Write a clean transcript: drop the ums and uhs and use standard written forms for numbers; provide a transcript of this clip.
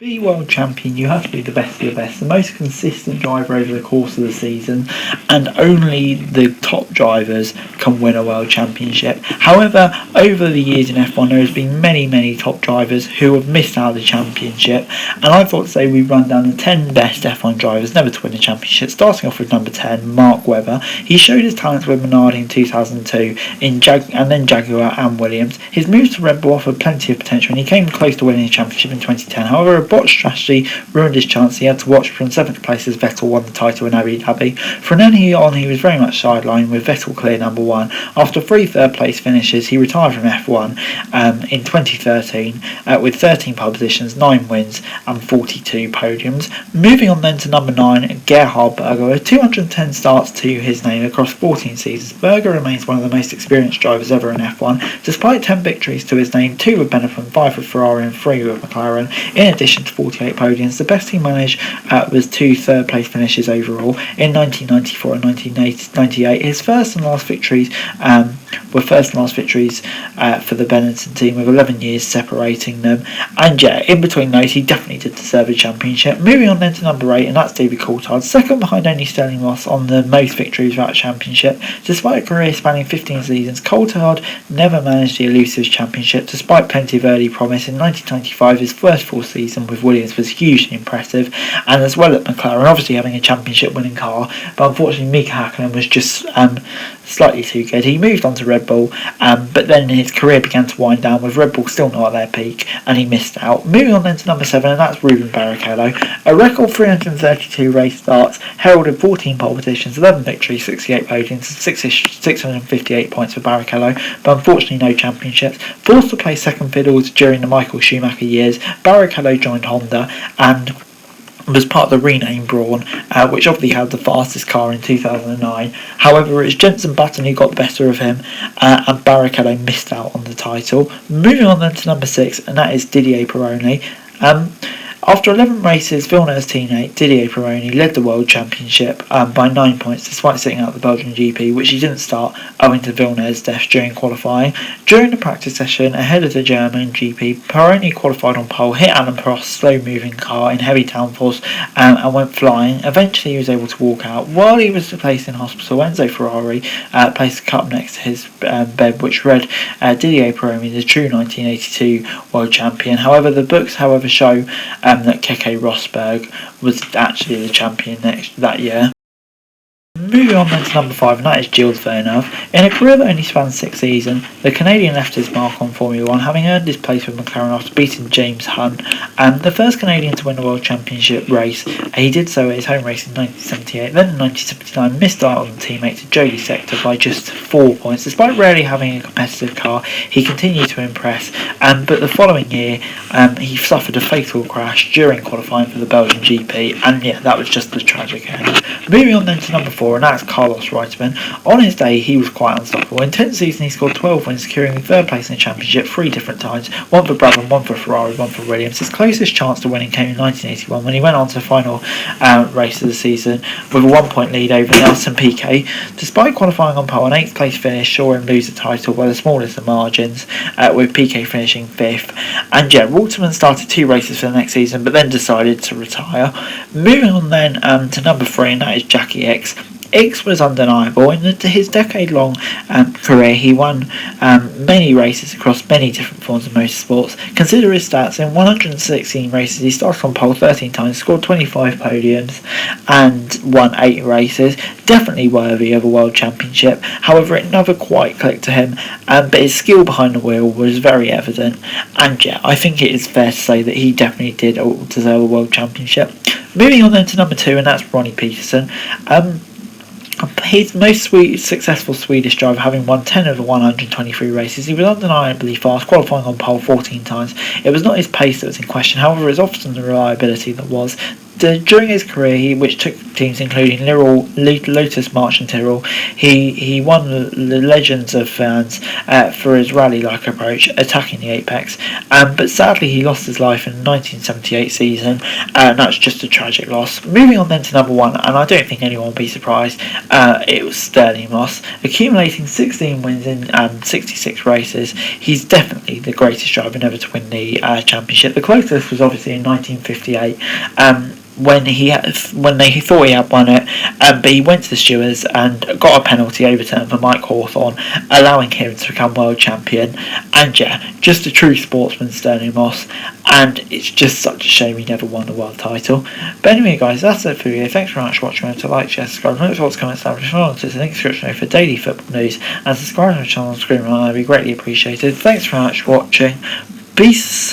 Be world champion, you have to be the best of the best, the most consistent driver over the course of the season, and only the top drivers can win a world championship. However, over the years in F1 there has been many top drivers who have missed out of the championship, and I thought today we'd run down the 10 best F1 drivers never to win a championship, starting off with number 10, Mark Webber. He showed his talents with Minardi in 2002, and then Jaguar and Williams. His moves to Red Bull offered plenty of potential, and he came close to winning a championship in 2010. However, a botched strategy ruined his chance. He had to watch from 7th place as Vettel won the title in Abu Dhabi. From then on, he was very much sidelined, with Vettel clear number 1. After 3 third-place finishes, he retired from F1 in 2013 with 13 pole positions, 9 wins and 42 podiums. Moving on then to number 9, Gerhard Berger, with 210 starts to his name across 14 seasons. Berger remains one of the most experienced drivers ever in F1, despite 10 victories to his name, 2 with Benetton, 5 with Ferrari and 3 with McLaren, in addition to 48 podiums. The best he managed was 2 third-place finishes overall in 1994 and 1998. His first and last victories were for the Benetton team, with 11 years separating them. And yeah, in between those, he definitely did deserve a championship. Moving on then to number 8, and that's David Coulthard, second behind only Sterling Moss on the most victories throughout a championship. Despite a career spanning 15 seasons, Coulthard never managed the elusive championship, despite plenty of early promise. In 1995, his first full season with Williams was hugely impressive, and as well at McLaren, obviously having a championship winning car, but unfortunately Mika Hakkinen was just slightly too good. He moved on to Red Bull, but then his career began to wind down, with Red Bull still not at their peak, and he missed out. Moving on then to number 7, and that's Rubens Barrichello. A record 332 race starts, heralded 14 pole positions, 11 victories, 68 podiums, 658 points for Barrichello, but unfortunately no championships. Forced to play second fiddles during the Michael Schumacher years, Barrichello joined Honda and was part of the renamed Brawn, which obviously had the fastest car in 2009. However, it was Jenson Button who got the better of him, and Barrichello missed out on the title. Moving on then to number 6, and that is Didier Peroni. After 11 races, Villeneuve's teammate Didier Peroni led the World Championship by 9 points, despite sitting out the Belgian GP, which he didn't start owing to Villeneuve's death during qualifying. During the practice session ahead of the German GP, Peroni qualified on pole, hit Alain Prost's slow-moving car in heavy downforce and went flying. Eventually, he was able to walk out. While he was placed in hospital, Enzo Ferrari placed a cup next to his bed, which read Didier Peroni, the true 1982 World Champion. However, the books show that Keke Rosberg was actually the champion that year. Moving on then to number 5, and that is Gilles Villeneuve. In a career that only spans 6 seasons, the Canadian left his mark on Formula 1, having earned his place with McLaren after beating James Hunt, the first Canadian to win a World Championship race. He did so at his home race in 1978. Then in 1979, missed out on the teammate to Jody Scheckter by just 4 points. Despite rarely having a competitive car, he continued to impress, but the following year he suffered a fatal crash during qualifying for the Belgian GP, and yeah, that was just a tragic end. Moving on then to number 4, and that's Carlos Reutemann. On his day, he was quite unstoppable. In 10th season, he scored 12 wins, securing the 3rd place in the championship 3 different times, one for Brabham, one for Ferrari, one for Williams. His closest chance to winning came in 1981, when he went on to the final race of the season with a 1-point lead over Nelson Piquet. Despite qualifying on pole, an 8th place finish saw him lose the title by the smallest of margins, with Piquet finishing 5th. And yeah, Reutemann started 2 races for the next season, but then decided to retire. Moving on then to number 3, and that is Jackie X. X was undeniable. In his decade-long career, he won many races across many different forms of motorsports. Consider his stats. In 116 races, he started on pole 13 times, scored 25 podiums, and won 8 races. Definitely worthy of a World Championship. However, it never quite clicked to him, but his skill behind the wheel was very evident. And yeah, I think it is fair to say that he definitely did deserve a World Championship. Moving on then to number 2, and that's Ronny Peters. His most successful Swedish driver, having won 10 of the 123 races. He was undeniably fast, qualifying on pole 14 times. It was not his pace that was in question, however it was often the reliability that was. during his career, which took teams including Lotus, March and Tyrrell, he won the legends of fans for his rally-like approach, attacking the apex. But sadly, he lost his life in the 1978 season, and that's just a tragic loss. Moving on then to number 1, and I don't think anyone will be surprised, it was Stirling Moss. Accumulating 16 wins in 66 races, he's definitely the greatest driver ever to win the championship. The closest was obviously in 1958. When they thought he had won it, but he went to the stewards and got a penalty overturned for Mike Hawthorne, allowing him to become world champion. And yeah, just a true sportsman, Stirling Moss, and it's just such a shame he never won the world title. But anyway, guys, that's it for you. Thanks very much for watching. Remember to like, share, subscribe, and what's comments down below to the link description for daily football news, and subscribe to the channel on screen. That'd be greatly appreciated. Thanks very much for watching. Peace.